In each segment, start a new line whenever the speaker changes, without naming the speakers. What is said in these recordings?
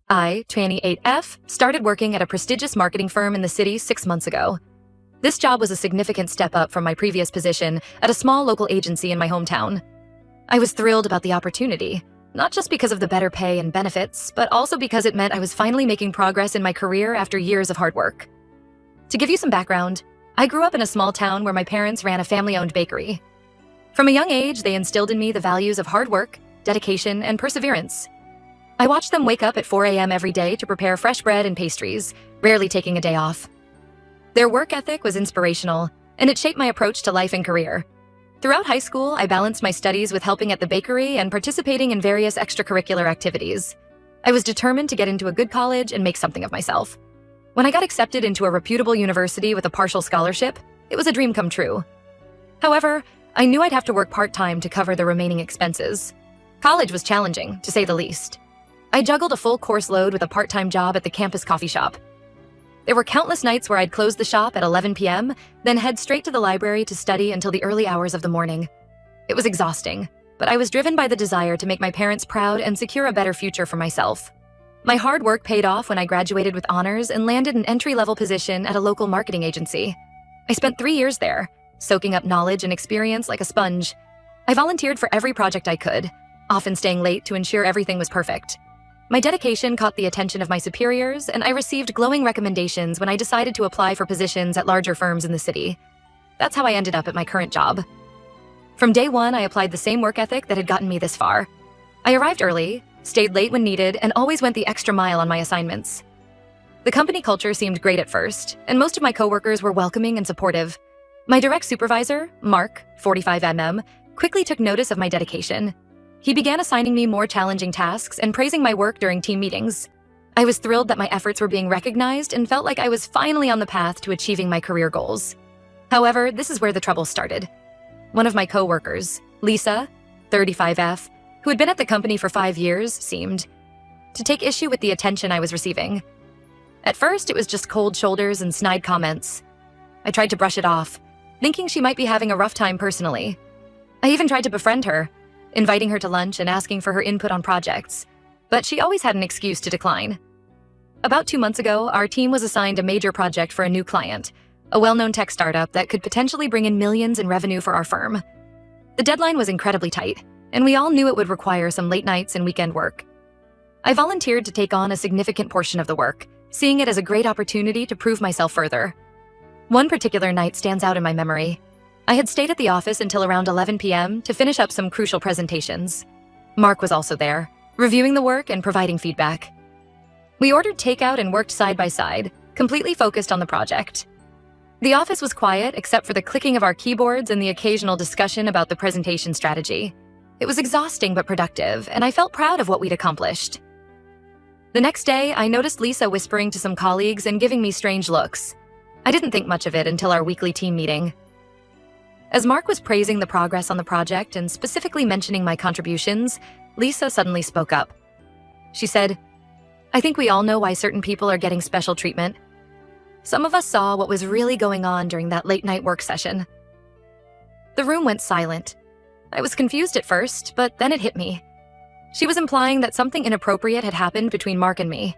I, 28F, started working at a prestigious marketing firm in the city 6 months ago. This job was a significant step up from my previous position at a small local agency in my hometown. I was thrilled about the opportunity, not just because of the better pay and benefits, but also because it meant I was finally making progress in my career after years of hard work. To give you some background, I grew up in a small town where my parents ran a family-owned bakery. From a young age, they instilled in me the values of hard work, dedication, and perseverance. I watched them wake up at 4 a.m. every day to prepare fresh bread and pastries, rarely taking a day off. Their work ethic was inspirational, and it shaped my approach to life and career. Throughout high school, I balanced my studies with helping at the bakery and participating in various extracurricular activities. I was determined to get into a good college and make something of myself. When I got accepted into a reputable university with a partial scholarship, it was a dream come true. However, I knew I'd have to work part-time to cover the remaining expenses. College was challenging, to say the least. I juggled a full course load with a part-time job at the campus coffee shop. There were countless nights where I'd close the shop at 11 p.m., then head straight to the library to study until the early hours of the morning. It was exhausting, but I was driven by the desire to make my parents proud and secure a better future for myself. My hard work paid off when I graduated with honors and landed an entry-level position at a local marketing agency. I spent 3 years there, soaking up knowledge and experience like a sponge. I volunteered for every project I could, often staying late to ensure everything was perfect. My dedication caught the attention of my superiors, and I received glowing recommendations when I decided to apply for positions at larger firms in the city. That's how I ended up at my current job. From day one, I applied the same work ethic that had gotten me this far. I arrived early, stayed late when needed, and always went the extra mile on my assignments. The company culture seemed great at first, and most of my coworkers were welcoming and supportive. My direct supervisor, Mark, 45mm, quickly took notice of my dedication. He began assigning me more challenging tasks and praising my work during team meetings. I was thrilled that my efforts were being recognized and felt like I was finally on the path to achieving my career goals. However, this is where the trouble started. One of my coworkers, Lisa, 35F, who had been at the company for 5 years, seemed to take issue with the attention I was receiving. At first, it was just cold shoulders and snide comments. I tried to brush it off, thinking she might be having a rough time personally. I even tried to befriend her, inviting her to lunch and asking for her input on projects, but she always had an excuse to decline. About 2 months ago, our team was assigned a major project for a new client, a well-known tech startup that could potentially bring in millions in revenue for our firm. The deadline was incredibly tight, and we all knew it would require some late nights and weekend work. I volunteered to take on a significant portion of the work, seeing it as a great opportunity to prove myself further. One particular night stands out in my memory. I had stayed at the office until around 11 p.m. to finish up some crucial presentations. Mark was also there, reviewing the work and providing feedback. We ordered takeout and worked side by side, completely focused on the project. The office was quiet except for the clicking of our keyboards and the occasional discussion about the presentation strategy. It was exhausting but productive, and I felt proud of what we'd accomplished. The next day, I noticed Lisa whispering to some colleagues and giving me strange looks. I didn't think much of it until our weekly team meeting. As Mark was praising the progress on the project and specifically mentioning my contributions, Lisa suddenly spoke up. She said, "I think we all know why certain people are getting special treatment. Some of us saw what was really going on during that late-night work session." The room went silent. I was confused at first, but then it hit me. She was implying that something inappropriate had happened between Mark and me.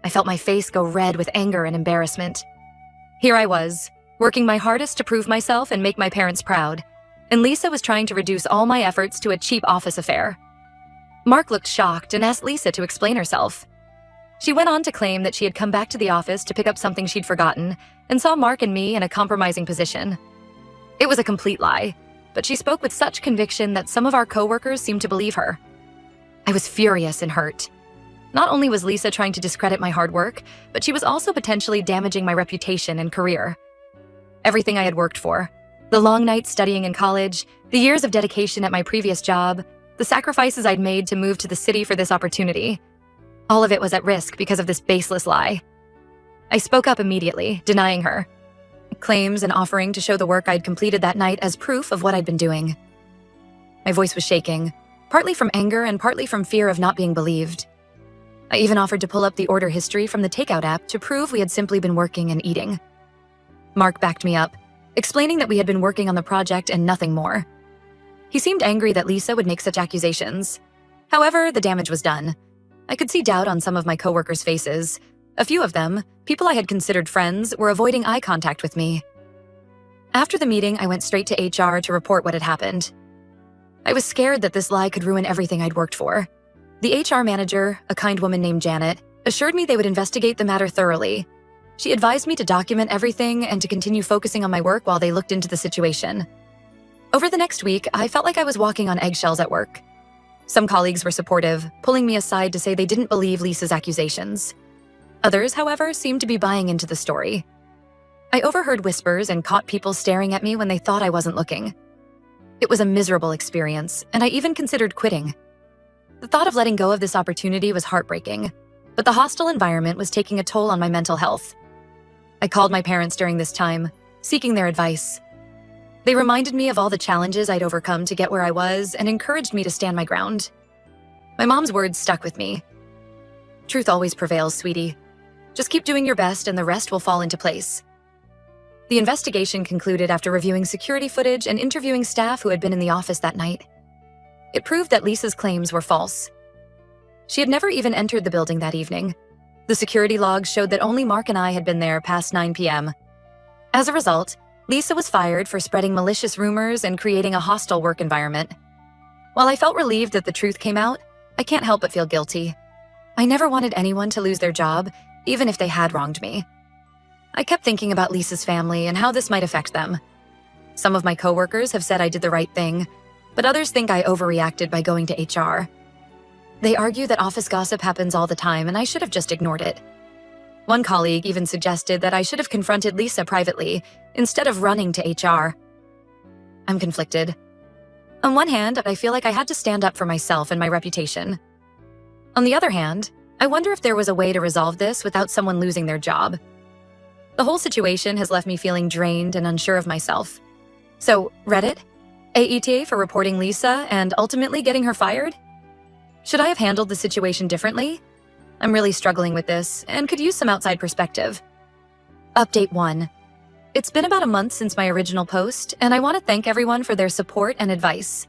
I felt my face go red with anger and embarrassment. Here I was, working my hardest to prove myself and make my parents proud, and Lisa was trying to reduce all my efforts to a cheap office affair. Mark looked shocked and asked Lisa to explain herself. She went on to claim that she had come back to the office to pick up something she'd forgotten and saw Mark and me in a compromising position. It was a complete lie, but she spoke with such conviction that some of our coworkers seemed to believe her. I was furious and hurt. Not only was Lisa trying to discredit my hard work, but she was also potentially damaging my reputation and career. Everything I had worked for, the long nights studying in college, the years of dedication at my previous job, the sacrifices I'd made to move to the city for this opportunity, all of it was at risk because of this baseless lie. I spoke up immediately, denying her claims and offering to show the work I'd completed that night as proof of what I'd been doing. My voice was shaking, partly from anger and partly from fear of not being believed. I even offered to pull up the order history from the takeout app to prove we had simply been working and eating. Mark backed me up, explaining that we had been working on the project and nothing more. He seemed angry that Lisa would make such accusations. However, the damage was done. I could see doubt on some of my coworkers' faces. A few of them, people I had considered friends, were avoiding eye contact with me. After the meeting, I went straight to HR to report what had happened. I was scared that this lie could ruin everything I'd worked for. The HR manager, a kind woman named Janet, assured me they would investigate the matter thoroughly. She advised me to document everything and to continue focusing on my work while they looked into the situation. Over the next week, I felt like I was walking on eggshells at work. Some colleagues were supportive, pulling me aside to say they didn't believe Lisa's accusations. Others, however, seemed to be buying into the story. I overheard whispers and caught people staring at me when they thought I wasn't looking. It was a miserable experience, and I even considered quitting. The thought of letting go of this opportunity was heartbreaking, but the hostile environment was taking a toll on my mental health. I called my parents during this time, seeking their advice. They reminded me of all the challenges I'd overcome to get where I was and encouraged me to stand my ground. My mom's words stuck with me. "Truth always prevails, sweetie. Just keep doing your best and the rest will fall into place." The investigation concluded after reviewing security footage and interviewing staff who had been in the office that night. It proved that Lisa's claims were false. She had never even entered the building that evening. The security logs showed that only Mark and I had been there past 9 p.m. As a result, Lisa was fired for spreading malicious rumors and creating a hostile work environment. While I felt relieved that the truth came out, I can't help but feel guilty. I never wanted anyone to lose their job, even if they had wronged me. I kept thinking about Lisa's family and how this might affect them. Some of my coworkers have said I did the right thing, but others think I overreacted by going to HR. They argue that office gossip happens all the time and I should have just ignored it. One colleague even suggested that I should have confronted Lisa privately instead of running to HR. I'm conflicted. On one hand, I feel like I had to stand up for myself and my reputation. On the other hand, I wonder if there was a way to resolve this without someone losing their job. The whole situation has left me feeling drained and unsure of myself. So, Reddit? AETA for reporting Lisa and ultimately getting her fired? Should I have handled the situation differently? I'm really struggling with this and could use some outside perspective. Update 1. It's been about a month since my original post, and I want to thank everyone for their support and advice.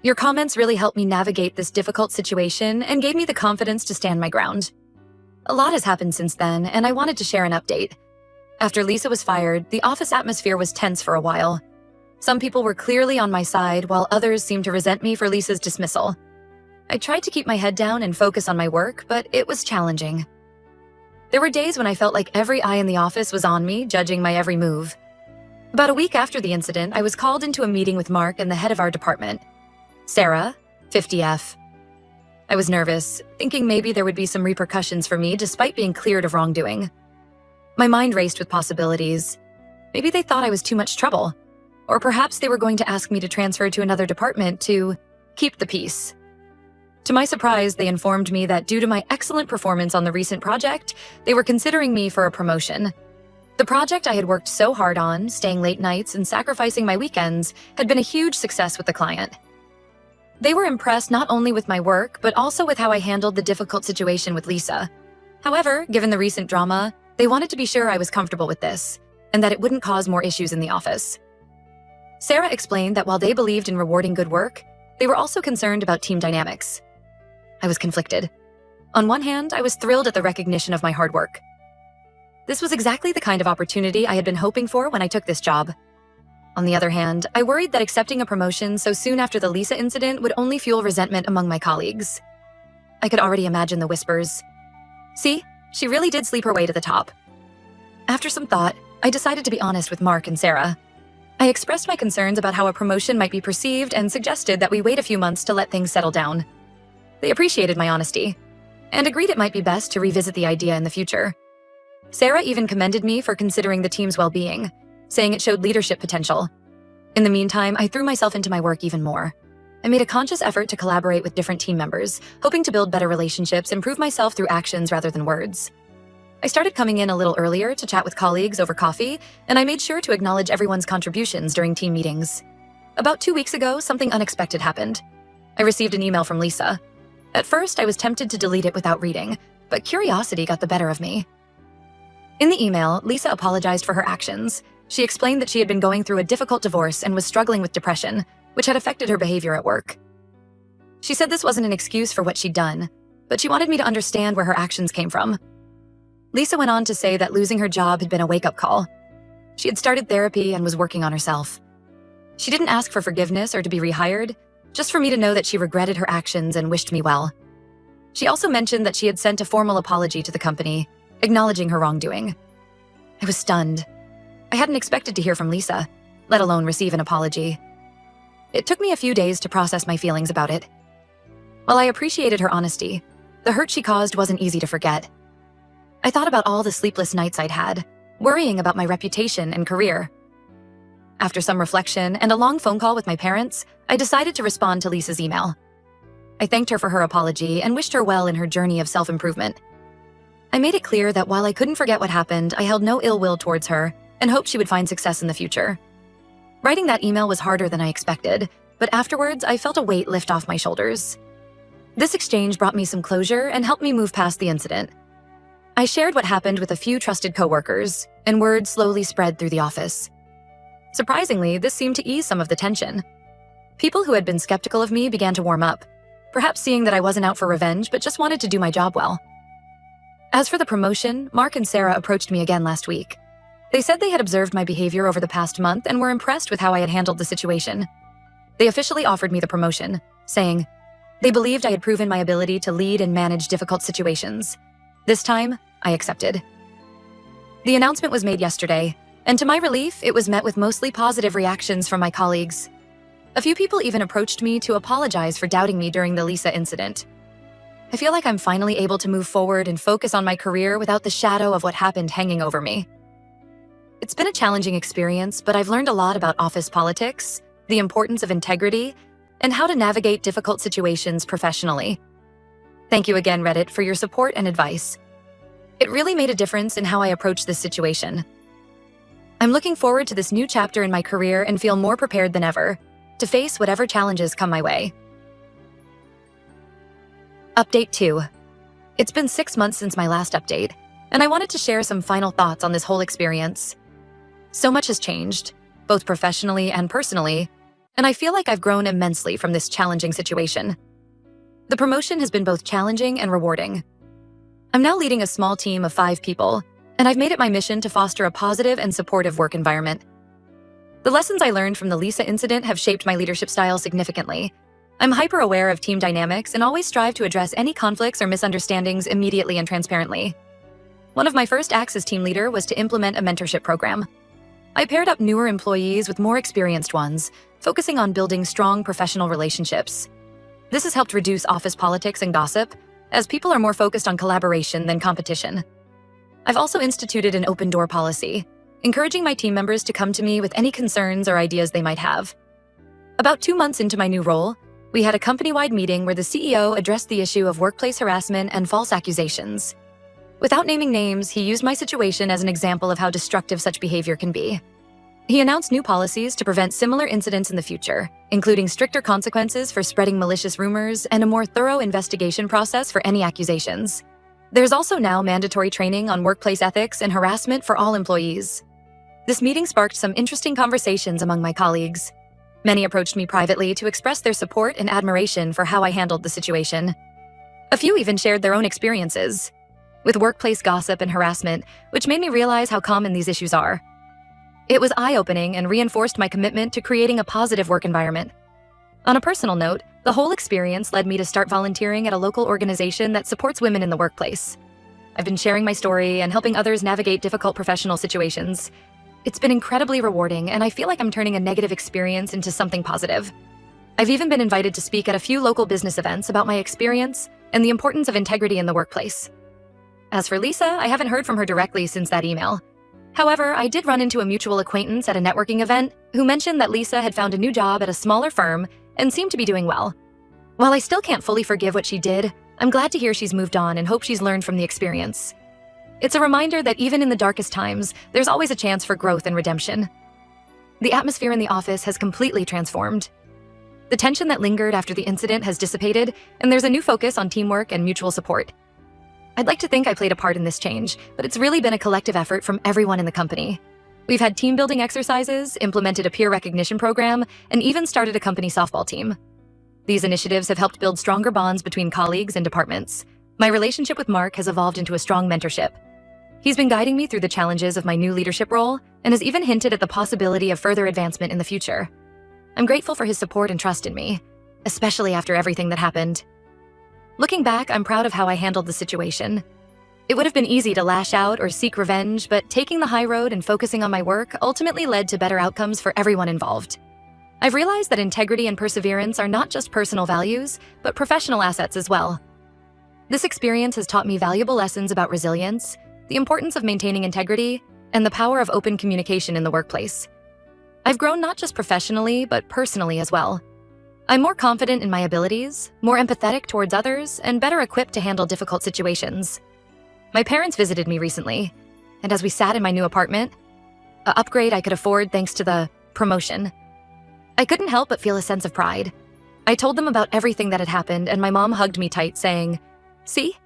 Your comments really helped me navigate this difficult situation and gave me the confidence to stand my ground. A lot has happened since then, and I wanted to share an update. After Lisa was fired, the office atmosphere was tense for a while. Some people were clearly on my side, while others seemed to resent me for Lisa's dismissal. I tried to keep my head down and focus on my work, but it was challenging. There were days when I felt like every eye in the office was on me, judging my every move. About a week after the incident, I was called into a meeting with Mark and the head of our department, Sarah, 50F. I was nervous, thinking maybe there would be some repercussions for me despite being cleared of wrongdoing. My mind raced with possibilities. Maybe they thought I was too much trouble. Or perhaps they were going to ask me to transfer to another department to keep the peace. To my surprise, they informed me that due to my excellent performance on the recent project, they were considering me for a promotion. The project I had worked so hard on, staying late nights and sacrificing my weekends, had been a huge success with the client. They were impressed not only with my work, but also with how I handled the difficult situation with Lisa. However, given the recent drama, they wanted to be sure I was comfortable with this, and that it wouldn't cause more issues in the office. Sarah explained that while they believed in rewarding good work, they were also concerned about team dynamics. I was conflicted. On one hand, I was thrilled at the recognition of my hard work. This was exactly the kind of opportunity I had been hoping for when I took this job. On the other hand, I worried that accepting a promotion so soon after the Lisa incident would only fuel resentment among my colleagues. I could already imagine the whispers. See, she really did sleep her way to the top. After some thought, I decided to be honest with Mark and Sarah. I expressed my concerns about how a promotion might be perceived and suggested that we wait a few months to let things settle down. They appreciated my honesty and agreed it might be best to revisit the idea in the future. Sarah even commended me for considering the team's well-being, saying it showed leadership potential. In the meantime, I threw myself into my work even more. I made a conscious effort to collaborate with different team members, hoping to build better relationships and prove myself through actions rather than words. I started coming in a little earlier to chat with colleagues over coffee, and I made sure to acknowledge everyone's contributions during team meetings. About 2 weeks ago, something unexpected happened. I received an email from Lisa. At first, I was tempted to delete it without reading, but curiosity got the better of me. In the email, Lisa apologized for her actions. She explained that she had been going through a difficult divorce and was struggling with depression, which had affected her behavior at work. She said this wasn't an excuse for what she'd done, but she wanted me to understand where her actions came from. Lisa went on to say that losing her job had been a wake-up call. She had started therapy and was working on herself. She didn't ask for forgiveness or to be rehired, just for me to know that she regretted her actions and wished me well. She also mentioned that she had sent a formal apology to the company, acknowledging her wrongdoing. I was stunned. I hadn't expected to hear from Lisa, let alone receive an apology. It took me a few days to process my feelings about it. While I appreciated her honesty, the hurt she caused wasn't easy to forget. I thought about all the sleepless nights I'd had, worrying about my reputation and career. After some reflection and a long phone call with my parents, I decided to respond to Lisa's email. I thanked her for her apology and wished her well in her journey of self-improvement. I made it clear that while I couldn't forget what happened, I held no ill will towards her and hoped she would find success in the future. Writing that email was harder than I expected, but afterwards I felt a weight lift off my shoulders. This exchange brought me some closure and helped me move past the incident. I shared what happened with a few trusted coworkers, and word slowly spread through the office. Surprisingly, this seemed to ease some of the tension. People who had been skeptical of me began to warm up, perhaps seeing that I wasn't out for revenge but just wanted to do my job well. As for the promotion, Mark and Sarah approached me again last week. They said they had observed my behavior over the past month and were impressed with how I had handled the situation. They officially offered me the promotion, saying, they believed I had proven my ability to lead and manage difficult situations. This time, I accepted. The announcement was made yesterday, and to my relief, it was met with mostly positive reactions from my colleagues. A few people even approached me to apologize for doubting me during the Lisa incident. I feel like I'm finally able to move forward and focus on my career without the shadow of what happened hanging over me. It's been a challenging experience, but I've learned a lot about office politics, the importance of integrity, and how to navigate difficult situations professionally. Thank you again, Reddit, for your support and advice. It really made a difference in how I approach this situation. I'm looking forward to this new chapter in my career and feel more prepared than ever to face whatever challenges come my way. Update 2. It's been 6 months since my last update, and I wanted to share some final thoughts on this whole experience. So much has changed, both professionally and personally, and I feel like I've grown immensely from this challenging situation. The promotion has been both challenging and rewarding. I'm now leading a small team of 5 people, and I've made it my mission to foster a positive and supportive work environment. The lessons I learned from the Lisa incident have shaped my leadership style significantly. I'm hyper-aware of team dynamics and always strive to address any conflicts or misunderstandings immediately and transparently. One of my first acts as team leader was to implement a mentorship program. I paired up newer employees with more experienced ones, focusing on building strong professional relationships. This has helped reduce office politics and gossip, as people are more focused on collaboration than competition. I've also instituted an open door policy, encouraging my team members to come to me with any concerns or ideas they might have. About 2 months into my new role, we had a company-wide meeting where the CEO addressed the issue of workplace harassment and false accusations. Without naming names, he used my situation as an example of how destructive such behavior can be. He announced new policies to prevent similar incidents in the future, including stricter consequences for spreading malicious rumors and a more thorough investigation process for any accusations. There's also now mandatory training on workplace ethics and harassment for all employees. This meeting sparked some interesting conversations among my colleagues. Many approached me privately to express their support and admiration for how I handled the situation. A few even shared their own experiences with workplace gossip and harassment, which made me realize how common these issues are. It was eye-opening and reinforced my commitment to creating a positive work environment. On a personal note, the whole experience led me to start volunteering at a local organization that supports women in the workplace. I've been sharing my story and helping others navigate difficult professional situations. It's been incredibly rewarding, and I feel like I'm turning a negative experience into something positive. I've even been invited to speak at a few local business events about my experience and the importance of integrity in the workplace. As for Lisa, I haven't heard from her directly since that email. However, I did run into a mutual acquaintance at a networking event who mentioned that Lisa had found a new job at a smaller firm and seemed to be doing well. While I still can't fully forgive what she did, I'm glad to hear she's moved on and hope she's learned from the experience. It's a reminder that even in the darkest times, there's always a chance for growth and redemption. The atmosphere in the office has completely transformed. The tension that lingered after the incident has dissipated, and there's a new focus on teamwork and mutual support. I'd like to think I played a part in this change, but it's really been a collective effort from everyone in the company. We've had team-building exercises, implemented a peer recognition program, and even started a company softball team. These initiatives have helped build stronger bonds between colleagues and departments, My relationship with Mark has evolved into a strong mentorship. He's been guiding me through the challenges of my new leadership role and has even hinted at the possibility of further advancement in the future. I'm grateful for his support and trust in me, especially after everything that happened. Looking back, I'm proud of how I handled the situation. It would have been easy to lash out or seek revenge, but taking the high road and focusing on my work ultimately led to better outcomes for everyone involved. I've realized that integrity and perseverance are not just personal values, but professional assets as well. This experience has taught me valuable lessons about resilience, the importance of maintaining integrity, and the power of open communication in the workplace. I've grown not just professionally, but personally as well. I'm more confident in my abilities, more empathetic towards others, and better equipped to handle difficult situations. My parents visited me recently, and as we sat in my new apartment, an upgrade I could afford thanks to the promotion, I couldn't help but feel a sense of pride. I told them about everything that had happened, and my mom hugged me tight, saying, "See,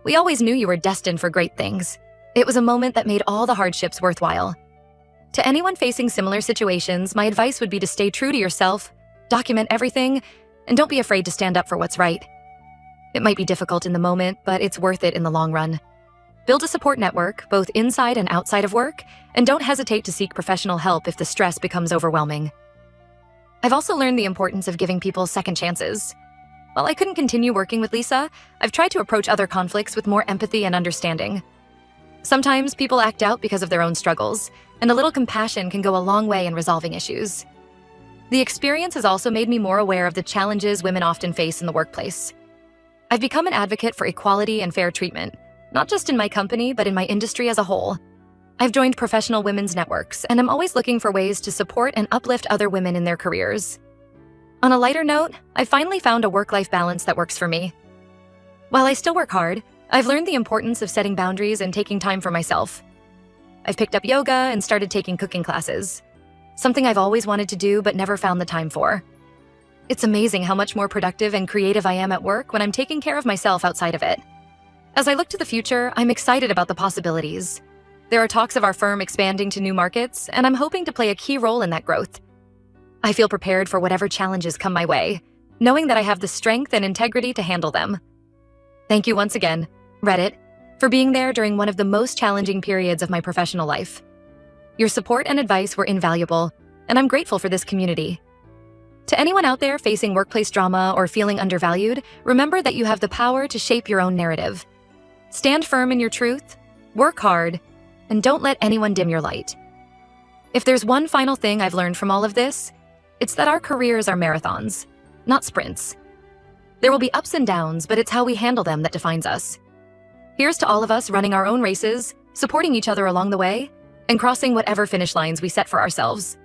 we always knew you were destined for great things." It was a moment that made all the hardships worthwhile. To anyone facing similar situations, my advice would be to stay true to yourself, document everything, and don't be afraid to stand up for what's right. It might be difficult in the moment, but it's worth it in the long run. Build a support network, both inside and outside of work, and don't hesitate to seek professional help if the stress becomes overwhelming. I've also learned the importance of giving people second chances. While I couldn't continue working with Lisa, I've tried to approach other conflicts with more empathy and understanding. Sometimes people act out because of their own struggles, and a little compassion can go a long way in resolving issues. The experience has also made me more aware of the challenges women often face in the workplace. I've become an advocate for equality and fair treatment, not just in my company, but in my industry as a whole. I've joined professional women's networks, and I'm always looking for ways to support and uplift other women in their careers. On a lighter note, I finally found a work-life balance that works for me. While I still work hard, I've learned the importance of setting boundaries and taking time for myself. I've picked up yoga and started taking cooking classes, something I've always wanted to do but never found the time for. It's amazing how much more productive and creative I am at work when I'm taking care of myself outside of it. As I look to the future, I'm excited about the possibilities. There are talks of our firm expanding to new markets, and I'm hoping to play a key role in that growth. I feel prepared for whatever challenges come my way, knowing that I have the strength and integrity to handle them. Thank you once again, Reddit, for being there during one of the most challenging periods of my professional life. Your support and advice were invaluable, and I'm grateful for this community. To anyone out there facing workplace drama or feeling undervalued, remember that you have the power to shape your own narrative. Stand firm in your truth, work hard, and don't let anyone dim your light. If there's one final thing I've learned from all of this, it's that our careers are marathons, not sprints. There will be ups and downs, but it's how we handle them that defines us. Here's to all of us running our own races, supporting each other along the way, and crossing whatever finish lines we set for ourselves.